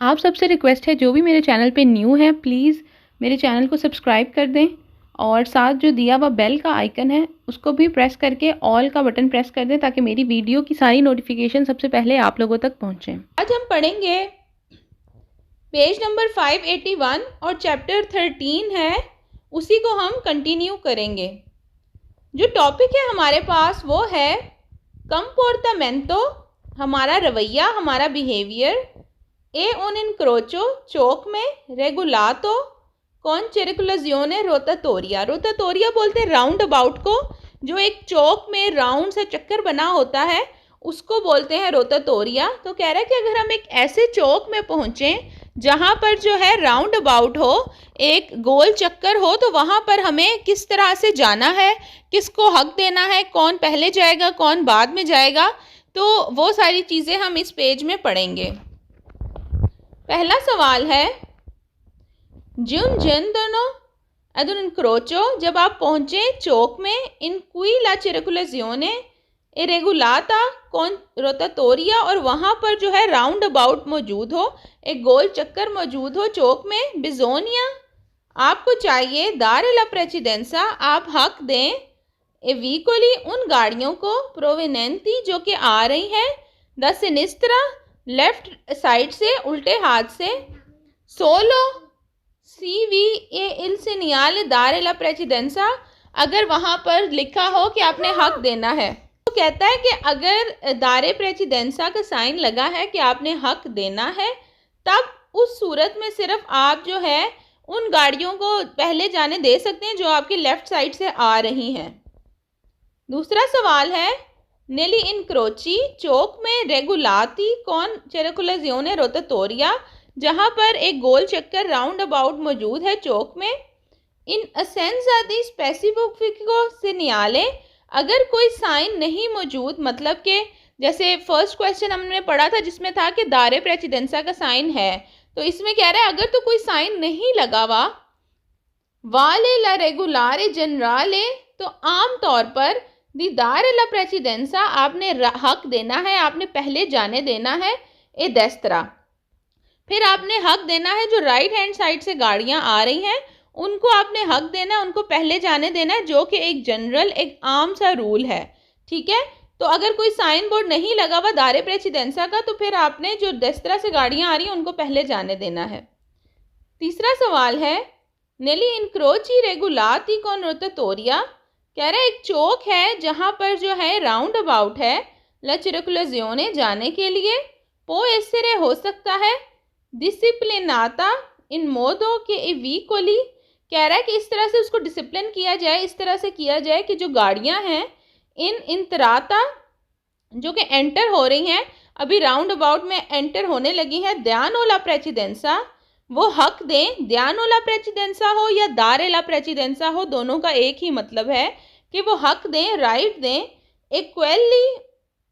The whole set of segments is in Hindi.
आप सबसे रिक्वेस्ट है, जो भी मेरे चैनल पे न्यू है प्लीज़ मेरे चैनल को सब्सक्राइब कर दें और साथ जो दिया हुआ बेल का आइकन है उसको भी प्रेस करके ऑल का बटन प्रेस कर दें ताकि मेरी वीडियो की सारी नोटिफिकेशन सबसे पहले आप लोगों तक पहुंचे। आज हम पढ़ेंगे पेज नंबर 581 और चैप्टर 13 है, उसी को हम कंटिन्यू करेंगे। जो टॉपिक है हमारे पास वो है कंपोर्टामेंटो, हमारा रवैया, हमारा बिहेवियर। ए उन इनक्रोचो, चौक में। रेगुलातो कौन चिरकुलजियोने रोटाटोरिया, रोटाटोरिया बोलते हैं राउंड अबाउट को। जो एक चौक में राउंड सा चक्कर बना होता है उसको बोलते हैं रोटाटोरिया। तो कह रहा है कि अगर हम एक ऐसे चौक में पहुँचें जहाँ पर जो है राउंड अबाउट हो, एक गोल चक्कर हो, तो वहाँ पर हमें किस तरह से जाना है, किसको हक देना है, कौन पहले जाएगा कौन बाद में जाएगा, तो वो सारी चीज़ें हम इस पेज में पढ़ेंगे। पहला सवाल है दोनों अदुन इनक्रोचो, जब आप पहुँचे चौक में, इन क्वी ला चिरकुलजियोने इरेगुलाता कौन रोटाटोरिया, और वहाँ पर जो है राउंड अबाउट मौजूद हो, एक गोल चक्कर मौजूद हो चौक में। बिजोनिया आपको चाहिए, दारे ला प्रेसिडेंसा आप हक दें एविकोली उन गाड़ियों को, प्रोवेनेंती जो कि आ रही हैं, द सिनिस्त्रा लेफ्ट साइड से, उल्टे हाथ से। सोलो सी वी ए इल सिनियाल दारे ला प्रेसिडेंसा, अगर वहाँ पर लिखा हो कि आपने हक देना है, तो कहता है कि अगर दारे प्रेसिडेंसा का साइन लगा है कि आपने हक देना है, तब उस सूरत में सिर्फ आप जो है उन गाड़ियों को पहले जाने दे सकते हैं जो आपकी लेफ़्ट साइड से आ रही हैं। दूसरा सवाल है नेली इनक्रोची, चौक में रेगुलाती कौन चिरकुलजियोने रोटाटोरिया, जहाँ पर एक गोल चक्कर राउंड अबाउट मौजूद है चौक में। इन असेंजा दी स्पेसिफिको सिग्नाले, अगर कोई साइन नहीं मौजूद, मतलब कि जैसे फर्स्ट क्वेश्चन हमने पढ़ा था जिसमें था कि दारे प्रेसिडेंसा का साइन है, तो इसमें कह रहा है अगर तो कोई साइन नहीं लगा हुआ, वाले ला रेगुलारे जनराले, तो आम तौर पर दी दारे ला प्रेसिडेंसा आपने हक देना है, आपने पहले जाने देना है ए देस्त्रा। फिर आपने हक देना है जो राइट हैंड साइड से गाड़ियां आ रही हैं उनको आपने हक देना है, उनको पहले जाने देना है, जो कि एक जनरल एक आम सा रूल है। ठीक है, तो अगर कोई साइन बोर्ड नहीं लगा हुआ दारे प्रेसिडेंसा का, तो फिर आपने जो देस्त्रा से गाड़ियां आ रही हैं उनको पहले जाने देना है। तीसरा सवाल है नेली इनक्रोची रेगुलाती कौन रोटाटोरिया, कह रहा है एक चौक है जहाँ पर जो है राउंड अबाउट है ला चिरकुलजियोने जाने के लिए। पो एसेरे हो सकता है डिसिप्लिनाता इन मोदो के इवीकोली, कह रहा है कि इस तरह से उसको डिसिप्लिन किया जाए, इस तरह से किया जाए कि जो गाड़ियां हैं इन इंतराता जो कि एंटर हो रही हैं, अभी राउंड अबाउट में एंटर होने लगी हैं, ध्यानोला प्रेसिडेंसा वो हक दें। ध्यानोला प्रेसिडेंसा हो या दारेला प्रेसिडेंसा हो, दोनों का एक ही मतलब है कि वो हक दें, राइट दें। इक्वेली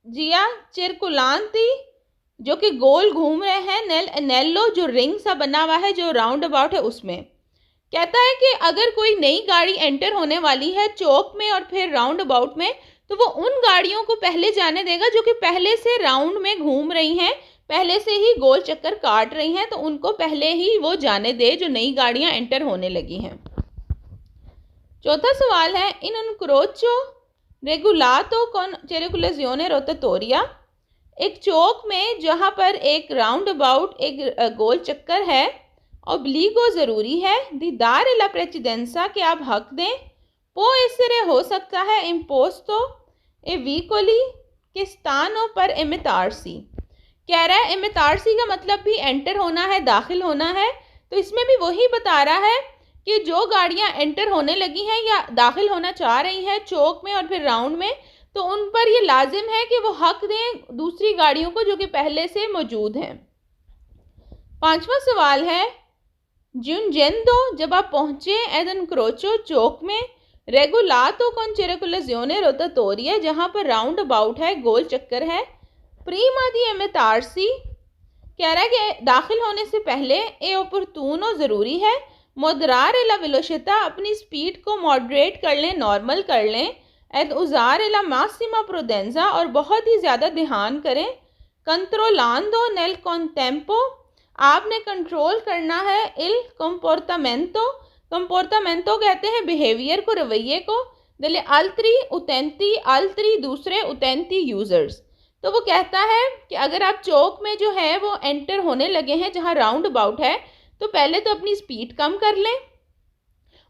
जिया चिरकुलांती जो कि गोल घूम रहे हैं, नेल्लो जो रिंग सा बना हुआ है जो राउंड अबाउट है उसमें। कहता है कि अगर कोई नई गाड़ी एंटर होने वाली है चौक में और फिर राउंड अबाउट में, तो वो उन गाड़ियों को पहले जाने देगा जो कि पहले से राउंड में घूम रही हैं, पहले से ही गोल चक्कर काट रही हैं, तो उनको पहले ही वो जाने दे जो नई गाड़ियां एंटर होने लगी हैं। चौथा सवाल है इन इनक्रोचो रेगुलातो कौन चिरकुलजियोने रोटाटोरिया, एक चौक में जहाँ पर एक राउंड अबाउट एक गोल चक्कर है, ऑब्लिगो ज़रूरी है, दी दारे ला प्रेसिडेंसा के आप हक दें। पो एसेरे हो सकता है इम्पोस्तो ए वीकोली के स्थानों पर एमितारसी, कह रहा है एमितारसी का मतलब भी एंटर होना है, दाखिल होना है, तो इसमें भी वही बता रहा है कि जो गाड़ियाँ एंटर होने लगी हैं या दाखिल होना चाह रही हैं चौक में और फिर राउंड में, तो उन पर ये लाजिम है कि वो हक दें दूसरी गाड़ियों को जो कि पहले से मौजूद हैं। पांचवा सवाल है जुनजेंदो, जब आप पहुँचे एदन क्रोचो चौक में, रेगुलातो कौन चिरकुलजियोने रोटाटोरिया जहाँ पर राउंड अबाउट है, गोल चक्कर है। प्रीमा दी एमितारसी, कह रहा है कि दाखिल होने से पहले ए ओपर्टूनो ज़रूरी है। मोदरार ला वेलोसिटा अपनी स्पीड को मॉडरेट कर लें, नॉर्मल कर लें। एद उज़ार ला मासिमा प्रोडेंजा और बहुत ही ज़्यादा ध्यान करें। कंट्रोलांदो नेल कॉन टेम्पो आपने कंट्रोल करना है इल कंपोर्टामेंटो। कंपोर्टामेंटो कहते हैं बिहेवियर को, रवैये को। दले अल्त्री उतेंती, अल्त्री दूसरे, उतेंती यूजर्स। तो वो कहता है कि अगर आप चौक में जो है वो एंटर होने लगे हैं जहाँ राउंड अबाउट है, तो पहले तो अपनी स्पीड कम कर लें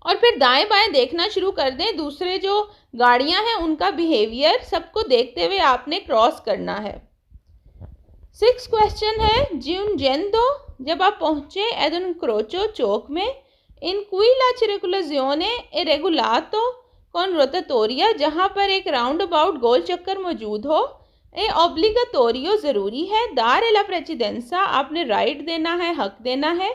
और फिर दाएं बाएं देखना शुरू कर दें। दूसरे जो गाड़ियां हैं उनका बिहेवियर सबको देखते हुए आपने क्रॉस करना है। 6 क्वेश्चन है जिउंजेंदो, जब आप पहुंचे एड उन क्रोचो चौक में, इन क्वी ला circolazione e regolato con rotatoria, जहाँ पर एक राउंड अबाउट गोल चक्कर मौजूद हो, ए ऑब्लिगाटोरियो ज़रूरी है, दार ला प्रेसिडेंसा आपने राइट देना है, हक देना है,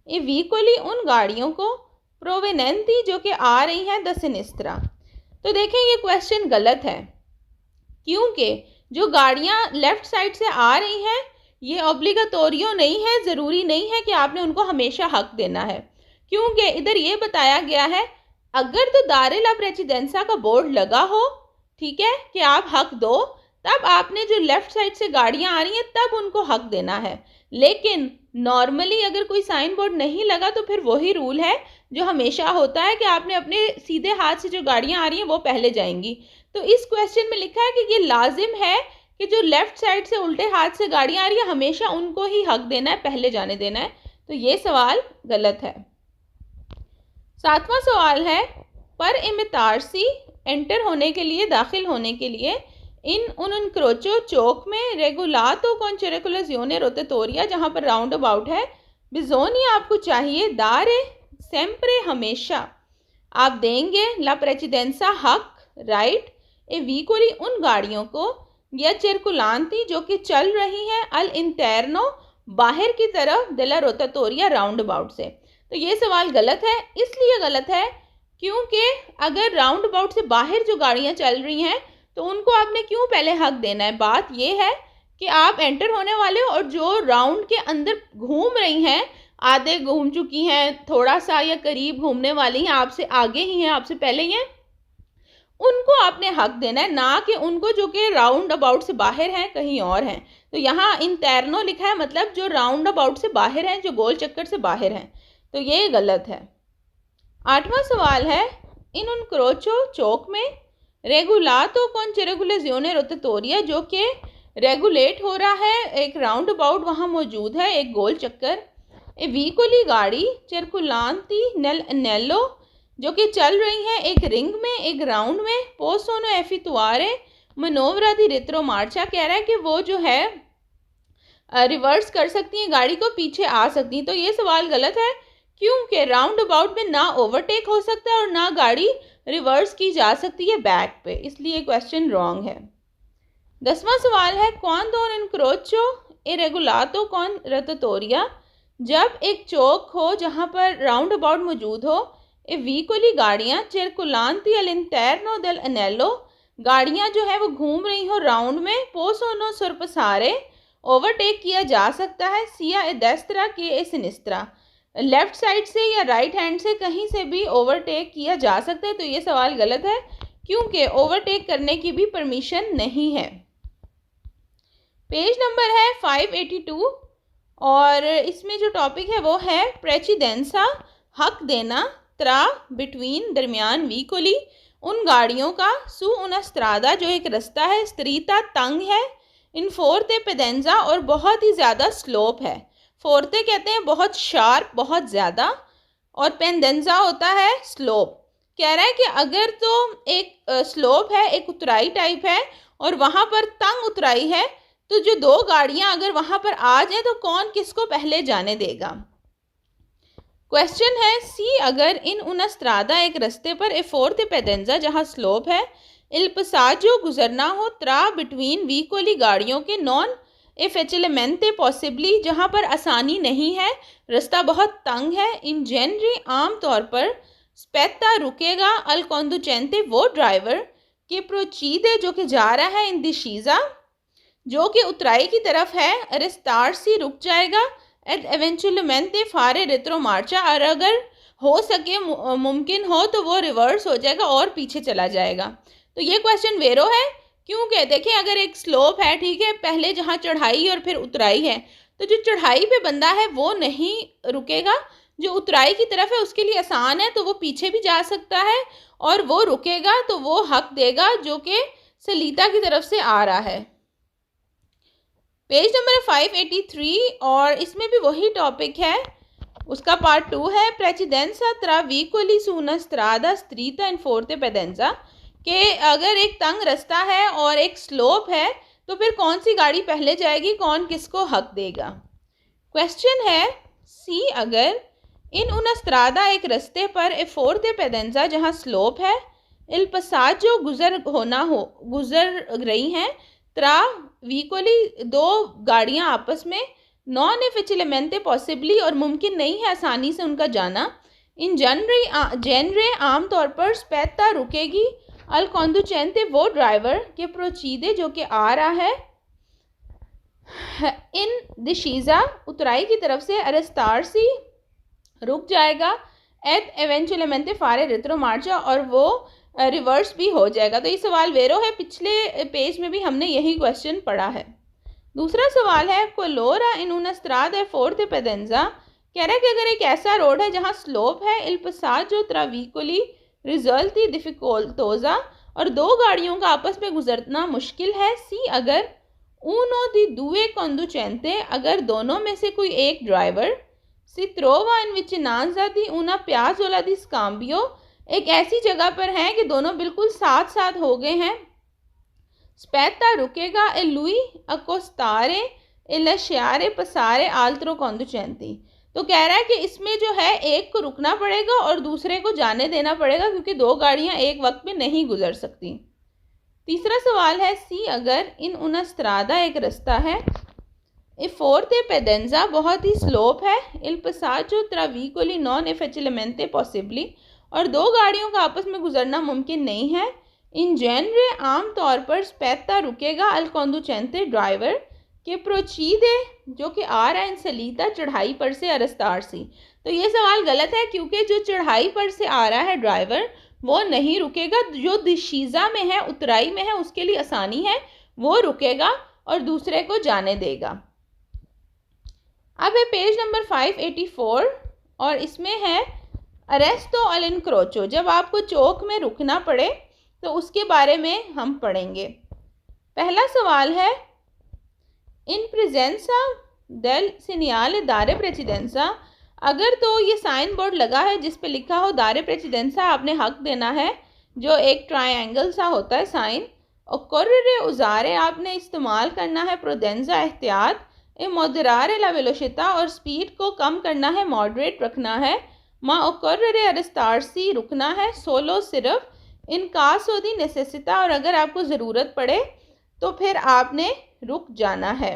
ए वीकोली उन गाड़ियों को, प्रोवेनेंती जो कि आ रही हैं द सिनिस्ट्रा। तो देखें ये क्वेश्चन गलत है, क्योंकि जो गाड़ियाँ लेफ़्ट साइड से आ रही हैं ये ऑब्लिगाटोरियो नहीं है, ज़रूरी नहीं है कि आपने उनको हमेशा हक देना है, क्योंकि इधर ये बताया गया है अगर तो दारे ला प्रेसिडेंसा का बोर्ड लगा हो, ठीक है, कि आप हक दो, तब आपने जो लेफ़्ट साइड से गाड़ियाँ आ रही हैं तब उनको हक देना है। लेकिन नॉर्मली अगर कोई साइन बोर्ड नहीं लगा तो फिर वही रूल है जो हमेशा होता है कि आपने अपने सीधे हाथ से जो गाड़ियाँ आ रही हैं वो पहले जाएंगी। तो इस क्वेश्चन में लिखा है कि ये लाजिम है कि जो लेफ़्ट साइड से उल्टे हाथ से गाड़ियाँ आ रही हैं हमेशा उनको ही हक देना है, पहले जाने देना है। तो ये सवाल गलत है। 7वां सवाल है पर इमितारसी, एंटर होने के लिए, दाखिल होने के लिए, इन उन क्रोचो चौक में, रेगुलातो कौन circolazione rotatoria जहाँ पर राउंड अबाउट है, बिजोनी आपको चाहिए, दारे सेम्प्रे हमेशा आप देंगे, ला प्रेसिडेंसा हक राइट, ए वीकोली उन गाड़ियों को, या circolanti जो कि चल रही हैं, अल इंटरनो बाहर की तरफ, दला रोटाटोरिया राउंड अबाउट से। तो ये सवाल गलत है, इसलिए गलत है क्योंकि अगर राउंड अबाउट से बाहर जो गाड़ियाँ चल रही हैं तो उनको आपने क्यों पहले हक देना है। बात यह है कि आप एंटर होने वाले हो और जो राउंड के अंदर घूम रही हैं, आधे घूम चुकी हैं, थोड़ा सा या करीब घूमने वाली हैं, आपसे आगे ही हैं, आपसे पहले ही हैं, उनको आपने हक देना है, ना कि उनको जो कि राउंड अबाउट से बाहर हैं, कहीं और हैं। तो यहाँ इंटरनो लिखा है, मतलब जो राउंड अबाउट से बाहर हैं, जो गोल चक्कर से बाहर हैं, तो ये गलत है। 8वां सवाल है इन उन क्रोचो चौक में, रेगुलातो कौन circolazione rotatoria जो कि रेगुलेट हो रहा है, एक राउंड अबाउट वहाँ मौजूद है, एक गोल चक्कर, ए वीकोली गाड़ी circolanti nel anello जो कि चल रही है एक रिंग में, एक राउंड में, possono effettuare manovra di retromarcia कह रहा है कि वो जो है रिवर्स कर सकती हैं, गाड़ी को पीछे आ सकती हैं। तो ये सवाल गलत है क्योंकि राउंड अबाउट में ना ओवरटेक हो सकता है और ना गाड़ी रिवर्स की जा सकती है बैक पे, इसलिए क्वेश्चन रॉन्ग है। 10वां सवाल है कौन दो इनक्रोचो ए रेगुलातो कौन रततोरिया, जब एक चौक हो जहाँ पर राउंड अबाउट मौजूद हो, ए वीकोली गाड़ियाँ circolanti all'interno del anello गाड़ियाँ जो है वो घूम रही हो राउंड में, possono sorpassare ओवरटेक किया जा सकता है, sia e destra che e sinistra left side से या राइट हैंड से कहीं से भी ओवरटेक किया जा सकता है। तो ये सवाल गलत है क्योंकि ओवरटेक करने की भी परमिशन नहीं है। पेज नंबर है 582 और इसमें जो टॉपिक है वो है प्रेसिडेंसा, हक देना, त्रा बिटवीन दरमियान, वीकोली उन गाड़ियों का, सु उन स्त्रादा जो एक रास्ता है, स्त्रीता तंग है, इन फोर्ते पेडेंजा और बहुत ही ज़्यादा स्लोप है। फोर्ते कहते हैं बहुत शार्प, बहुत ज़्यादा, और पेंडेंजा होता है स्लोप। कह रहा है कि अगर तो एक स्लोप है, एक उतराई टाइप है और वहाँ पर तंग उतराई है, तो जो दो गाड़ियाँ अगर वहाँ पर आ जाए तो कौन किसको पहले जाने देगा। क्वेश्चन है सी, अगर इन उन स्त्रादा एक रास्ते पर ए फोर्ते पेडेंजा जहाँ स्लोप है, इल पसाजो गुजरना हो, त्रा बिटवीन वीकोली गाड़ियों के, नॉन ए फेचिलमेंटे पॉसिबली जहाँ पर आसानी नहीं है, रास्ता बहुत तंग है, इन जेनरी आम तौर पर, स्पेता रुकेगा, अल कॉन्डुचेंटे वो ड्राइवर, के प्रोचीदे जो कि जा रहा है, इन दिशीज़ा जो कि उतराई की तरफ है, रेस्टारसी रुक जाएगा, एड एवेंचुलमेंटे फारे रेत्रो मार्चा और अगर हो सके मुमकिन हो तो वो रिवर्स हो जाएगा और पीछे चला जाएगा। तो ये क्वेश्चन वेरो है क्योंकि देखिए अगर एक स्लोप है, ठीक है, पहले जहाँ चढ़ाई और फिर उतराई है, तो जो चढ़ाई पे बंदा है वो नहीं रुकेगा, जो उतराई की तरफ है उसके लिए आसान है तो वो पीछे भी जा सकता है, और वो रुकेगा तो वो हक देगा जो कि सलीता की तरफ से आ रहा है। पेज नंबर 583 और इसमें भी वही टॉपिक है, उसका पार्ट 2 है प्रेसिडेंसा त्रा वीकोली सूना स्त्रादा स्त्रीता इन फोर्ते पेडेंसा, कि अगर एक तंग रास्ता है और एक स्लोप है तो फिर कौन सी गाड़ी पहले जाएगी, कौन किसको हक देगा। क्वेश्चन है सी, अगर इन उना स्त्रादा एक रास्ते पर ए फोर्ते पेडेंसा जहाँ स्लोप है, इल पसाज जो गुजर रही हैं, त्रा वीकोली दो गाड़ियां आपस में, नॉन एफिचिलेमेंटे पॉसिबली और मुमकिन नहीं है आसानी से उनका जाना, इन जेनरे आमतौर पर स्पेता रुकेगी, अल कॉन्डुचेंटे वो ड्राइवर के प्रोचीदे जो कि आ रहा है, इन दिशीजा उतराई की तरफ से, अरेस्तारसी रुक जाएगा, एट एवेंचुअलमेंटे फारे रित्रो मार्चा और वो रिवर्स भी हो जाएगा। तो ये सवाल वेरो है, पिछले पेज में भी हमने यही क्वेश्चन पढ़ा है। दूसरा सवाल है कोलोरा इन una strada forte pedenza, कह रहा है कि अगर एक ऐसा रोड है जहाँ स्लोप है, इल passaggio tra vicoli रिजल्टी डिफिकल्टोजा और दो गाड़ियों का आपस में गुजरना मुश्किल है, सी अगर uno di due conducente अगर दोनों में से कोई एक driver, si trova in vicinanza di una piazzola di scambio एक ऐसी जगह पर है कि दोनों बिल्कुल साथ साथ हो गए हैं, स्पेता रुकेगा, ए लुई अकोस्तारे ए लशियारे पसारे आल्त्रो कॉन्डुचेंती, तो कह रहा है कि इसमें जो है एक को रुकना पड़ेगा और दूसरे को जाने देना पड़ेगा क्योंकि दो गाड़ियां एक वक्त में नहीं गुजर सकती। तीसरा सवाल है सी, अगर इन una strada एक रास्ता है, ए फोर्ते पेडेंजा बहुत ही स्लोप है, इल passaggio tra vicoli non efficientemente possibly और दो गाड़ियों का आपस में गुजरना मुमकिन नहीं है, इन जेनरे आमतौर पर स्पेता रुकेगा, अल कॉन्डुचेंटे ड्राइवर के प्रोचीदे जो कि आ रहा है, इन सलीता चढ़ाई पर से, अरस्तार सी। तो ये सवाल गलत है क्योंकि जो चढ़ाई पर से आ रहा है ड्राइवर वो नहीं रुकेगा, जो दिशीजा में है उतराई में है उसके लिए आसानी है, वो रुकेगा और दूसरे को जाने देगा। अब है पेज नंबर 584 और इसमें है अरेस्टो अल इनक्रोचो, जब आपको चौक में रुकना पड़े तो उसके बारे में हम पढ़ेंगे। पहला सवाल है इन प्रेजेंसा डेल सीनियाले दारे प्रेसिडेंसा, अगर तो ये साइन बोर्ड लगा है जिस पे लिखा हो दारे प्रेसिडेंसा, आपने हक देना है, जो एक ट्रायंगल सा होता है साइन, और कोर्रे उजारे आपने इस्तेमाल करना है, प्रोडेंजा एहतियात, ए मोदरारे ला वेलोसिटा और स्पीड को कम करना है, मॉडरेट रखना है, माँ ओकोर्रे अरेस्टारसी रुकना है, सोलो सिर्फ, इन कासो दी नेसेसिटा और अगर आपको ज़रूरत पड़े तो फिर आपने रुक जाना है।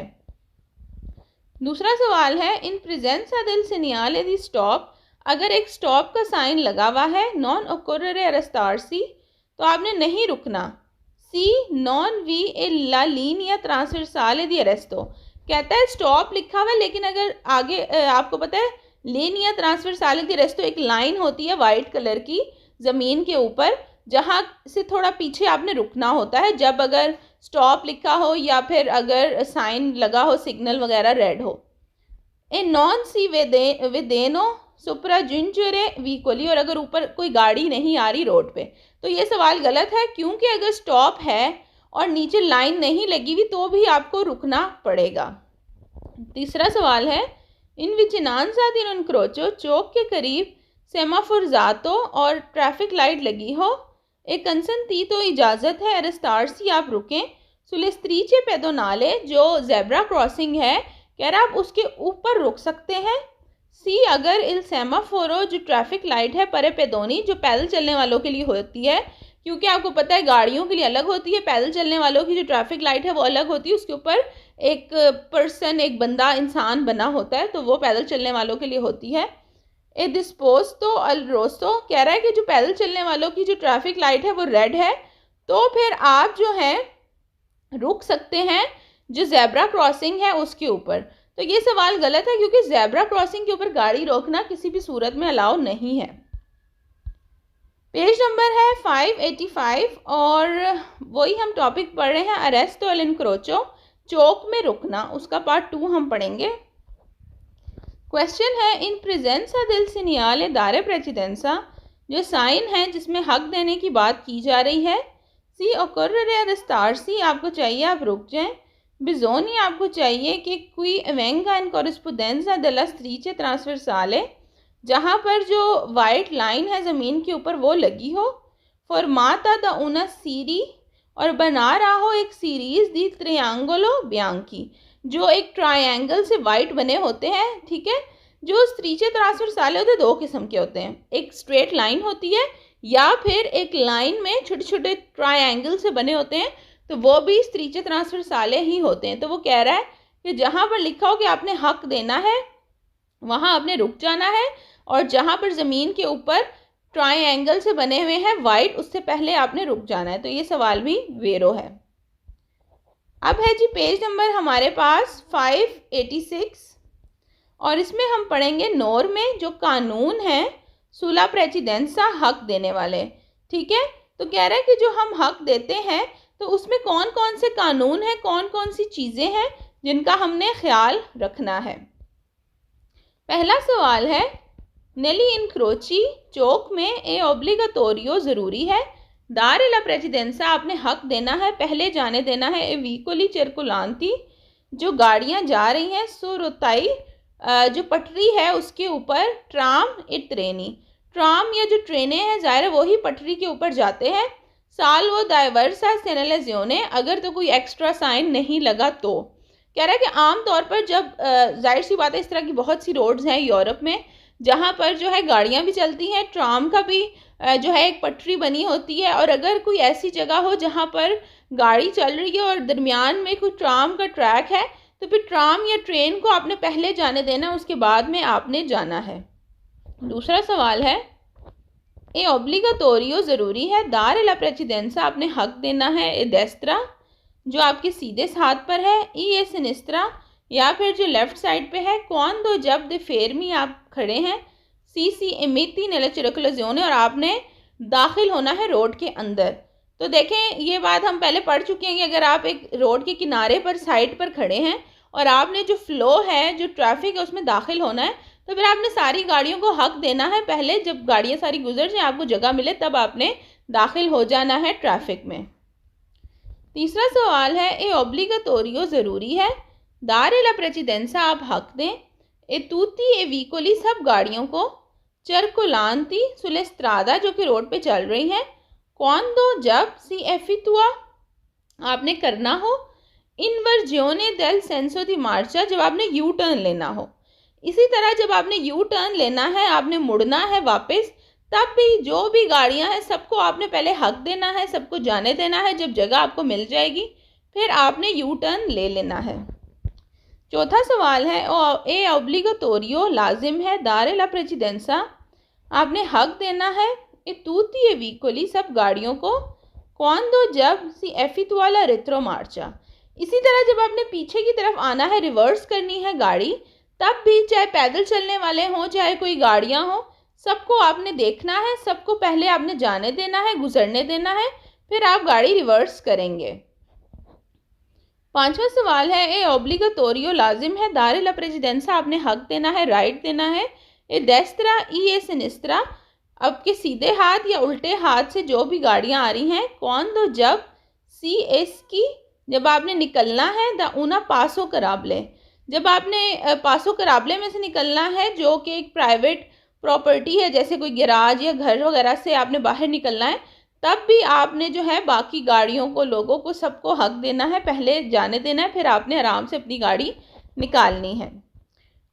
दूसरा सवाल है इन प्रेजेंसा देल सीनियाले दी स्टॉप, अगर एक स्टॉप का साइन लगा हुआ है, नॉन ओकोर्रे अरेस्टारसी तो आपने नहीं रुकना, सी नॉन वी ए ला लीनिया ट्रांसवर्साले दी अरेस्टो, कहता है स्टॉप लिखा हुआ है लेकिन अगर आगे आपको पता है लीनिया ट्रांसवर्साले दी अरेस्टो एक लाइन होती है वाइट कलर की ज़मीन के ऊपर, जहाँ से थोड़ा पीछे आपने रुकना होता है जब अगर स्टॉप लिखा हो या फिर अगर साइन लगा हो, सिग्नल वगैरह रेड हो। ए नॉन सी वेदेनो सुप्राजुंचरे वीकोली, और अगर ऊपर कोई गाड़ी नहीं आ रही रोड पे तो ये सवाल गलत है क्योंकि अगर स्टॉप है और नीचे लाइन नहीं लगी हुई तो भी आपको रुकना पड़ेगा। तीसरा सवाल है इन विचिनांसा दी इनक्रोचो, चौक के करीब सेमाफोरजातो और ट्रैफिक लाइट लगी हो, एक कंसंती तो इजाज़त है, अरेस्टारसी आप रुकें, सुलेस्त्रीचे पेदोनाले जो जेब्रा क्रॉसिंग है, कह रहा आप उसके ऊपर रुक सकते हैं, सी अगर इल सेमाफोरो जो ट्रैफिक लाइट है, परे पेदोनी जो पैदल चलने वालों के लिए होती है, क्योंकि आपको पता है गाड़ियों के लिए अलग होती है, पैदल चलने वालों की जो ट्रैफिक लाइट है वो अलग होती है, उसके ऊपर एक पर्सन, एक बंदा, इंसान बना होता है, तो वो पैदल चलने वालों के लिए होती है। ए डिस्पोस्तो अल रोस्तो, कह रहा है कि जो पैदल चलने वालों की जो ट्रैफिक लाइट है वो रेड है, तो फिर आप जो है रुक सकते हैं जो जेब्रा क्रॉसिंग है उसके ऊपर। तो ये सवाल गलत है क्योंकि जेब्रा क्रॉसिंग के ऊपर गाड़ी रोकना किसी भी सूरत में अलाउ नहीं है। पेज नंबर है 585 और वही हम टॉपिक पढ़ रहे हैं अरेस्टो अल इनक्रोचो, चौक में रुकना, उसका पार्ट 2 हम पढ़ेंगे। क्वेश्चन है, इन प्रेजेंसा del segnale dare precedenza, जो साइन है जिसमें हक देने की बात की जा रही है, सी occorrere restarsi, आपको चाहिए आप रुक जाएं, बिजोनी, आपको चाहिए कि qui venga in corrispondenza della strisce trasversale, जहाँ पर जो वाइट लाइन है ज़मीन के ऊपर वो लगी हो, फॉर्माता द una सीरी, और बना रहा हो एक सीरीज दी त्रियांगलो बियांकी, जो एक ट्रायंगल से वाइट बने होते हैं, ठीक है। जो स्त्रीचे ट्रांसवर्साले होते हैं दो किस्म के होते हैं, एक स्ट्रेट लाइन होती है या फिर एक लाइन में छोटे छोटे ट्रायंगल से बने होते हैं, तो वो भी स्त्रीचे ट्रांसवर्साले ही होते हैं। तो वो कह रहा है कि जहाँ पर लिखा हो कि आपने हक देना है वहाँ आपने रुक जाना है, और जहाँ पर ज़मीन के ऊपर ट्रायंगल से बने हुए हैं वाइट, उससे पहले आपने रुक जाना है। तो ये सवाल भी वेरो है। अब है जी पेज नंबर हमारे पास 586, और इसमें हम पढ़ेंगे नोर में जो कानून है सुला प्रेसिडेंसा, हक देने वाले, ठीक है। तो कह रहा है कि जो हम हक देते हैं तो उसमें कौन कौन से कानून हैं, कौन कौन सी चीज़ें हैं जिनका हमने ख्याल रखना है। पहला सवाल है, नेली इनक्रोची, चौक में ए ओब्लिगाटोरियो ज़रूरी है, दारे ला प्रेसिडेंसा, आपने हक देना है, पहले जाने देना है, ए वीकोली चेरकुलांती, जो गाड़ियाँ जा रही हैं, सुरुताई, जो पटरी है उसके ऊपर, ट्राम ए ट्रेनी, ट्राम या जो ट्रेनें हैं ज़ाहिर वही पटरी के ऊपर जाते हैं, साल वो डाइवर्सा सेनलेजियोने, अगर तो कोई एक्स्ट्रा साइन नहीं लगा तो। कह रहा है कि आम तौर पर जब जाहिर सी बात है इस तरह की बहुत सी रोड्स हैं यूरोप में जहाँ पर जो है गाड़ियाँ भी चलती हैं, ट्राम का भी जो है एक पटरी बनी होती है, और अगर कोई ऐसी जगह हो जहाँ पर गाड़ी चल रही है और दरमियान में कोई ट्राम का ट्रैक है, तो फिर ट्राम या ट्रेन को आपने पहले जाने देना, उसके बाद में आपने जाना है। दूसरा सवाल है, ए ओब्लिगाटोरियो ज़रूरी है, दारे ला प्रेसिडेंसा, आपने हक देना है, ए डेस्त्रा, जो आपके सीधे हाथ पर है, ई ए सिनिस्त्रा, या फिर जो लेफ़्ट साइड पे है, कौन दो जब दे फेरमी, आप खड़े हैं, सी सी एमिती नेला चिरकुलजियोने, और आपने दाखिल होना है रोड के अंदर। तो देखें ये बात हम पहले पढ़ चुके हैं कि अगर आप एक रोड के किनारे पर साइड पर खड़े हैं और आपने जो फ्लो है, जो ट्रैफिक है उसमें दाखिल होना है, तो फिर आपने सारी गाड़ियों को हक देना है, पहले जब गाड़ियाँ सारी गुजर जाए, आपको जगह मिले, तब आपने दाखिल हो जाना है ट्रैफिक में। तीसरा सवाल है, ए ओब्लिगाटोरियो ज़रूरी है, दारे ला प्रेसिडेंसा, आप हक दें, ए तूती ए वीकोली, सब गाड़ियों को, चरकुलांती सुलेस्त्रादा, जो कि रोड पे चल रही हैं, कौन दो जब सी एफितुआ, आपने करना हो, इनवर्जियोने देल सेंसो दी मार्चा, जब आपने यू टर्न लेना हो। इसी तरह जब आपने यू टर्न लेना है, आपने मुड़ना है वापस, तब भी जो भी गाड़ियां हैं सबको आपने पहले हक देना है, सबको जाने देना है, जब जगह आपको मिल जाएगी फिर आपने यू टर्न ले लेना है। चौथा सवाल है, ए ओब्लिगाटोरियो लाजिम है, दारे ला प्रेसिडेंसा, आपने हक देना है, ए तूती ए वीकोली, सब गाड़ियों को, कौन दो जब सी एफितुआला रित्रो मार्चा। इसी तरह जब आपने पीछे की तरफ आना है, रिवर्स करनी है गाड़ी, तब भी चाहे पैदल चलने वाले हों चाहे कोई गाड़ियाँ हों, सबको आपने देखना है, सबको पहले आपने जाने देना है, गुजरने देना है, फिर आप गाड़ी रिवर्स करेंगे। पांचवा सवाल है, ए ओब्लिगाटोरियो लाजिम है, दारे ला प्रेसिडेंसा, आपने हक देना है, राइट देना है, ए डेस्त्रा ई ए सिनिस्त्रा, आपके सीधे हाथ या उल्टे हाथ से जो भी गाड़ियाँ आ रही हैं, कौन दो जब सी एस की, जब आपने निकलना है, द ऊना पासो कराबले, जब आपने पासो कराबले में से निकलना है, जो कि एक प्राइवेट प्रॉपर्टी है, जैसे कोई गैराज या घर वगैरह से आपने बाहर निकलना है, तब भी आपने जो है बाकी गाड़ियों को, लोगों को, सबको हक देना है, पहले जाने देना है, फिर आपने आराम से अपनी गाड़ी निकालनी है।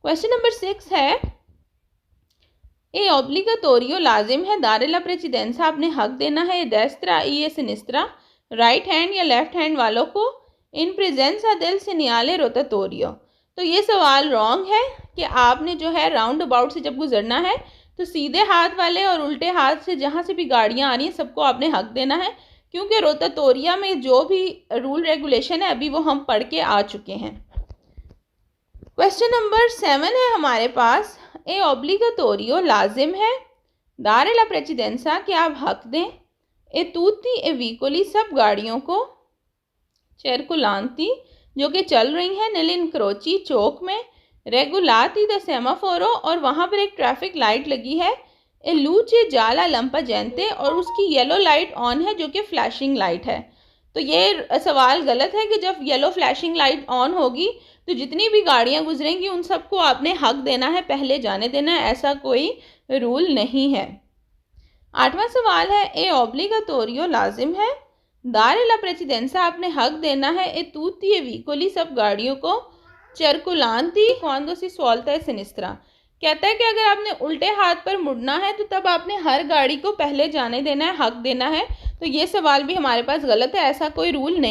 क्वेश्चन नंबर 6 है, ए ओब्लिगाटोरियो लाजिम है, दारे ला प्रेसिडेंसा, आपने हक देना है, डेस्त्रा ई ए सिनिस्त्रा, राइट हैंड या लेफ्ट हैंड वालों को, इन प्रेजेंसा देल सेgnale rotatorio। तो ये सवाल रॉन्ग है कि आपने जो है राउंड अबाउट से जब गुजरना है तो सीधे हाथ वाले और उल्टे हाथ से जहाँ से भी गाड़ियाँ आ रही हैं सबको आपने हक देना है, क्योंकि रोटाटोरिया में जो भी रूल रेगुलेशन है अभी वो हम पढ़ के आ चुके हैं। क्वेश्चन नंबर 7 है हमारे पास, ए ओब्लिगाटोरियो लाजिम है, दारे ला प्रेसिडेंसा, कि आप हक दें, ए तूती ए वीकोली, सब गाड़ियों को, चेरकुलांती, जो कि चल रही हैं, नेलिन क्रोची, चौक में, रेगुलाती द सेमाफोरो, और वहाँ पर एक ट्रैफिक लाइट लगी है। ए लूचे जाला लंपा जैनते, और उसकी येलो लाइट ऑन है जो कि फ्लैशिंग लाइट है। तो ये सवाल गलत है कि जब येलो फ्लैशिंग लाइट ऑन होगी तो जितनी भी गाड़ियाँ गुजरेंगी उन सबको आपने हक देना है, पहले जाने देना है, ऐसा कोई रूल नहीं है। 8वां सवाल है, ए ऑब्लिगाटोरियो लाजिम है, दारे ला प्रेसिडेंसा आपने हक देना है, ए तूती ए वीकोली सब गाड़ियों को, चरकुलांती क्वांदो सी सॉल्ता है सिनिस्त्रा। कहता है कि अगर आपने उल्टे हाथ पर मुड़ना है तो तब आपने हर गाड़ी को पहले जाने देना है, हक देना है। तो ये सवाल भी हमारे पास गलत है, ऐसा कोई रूल नहीं।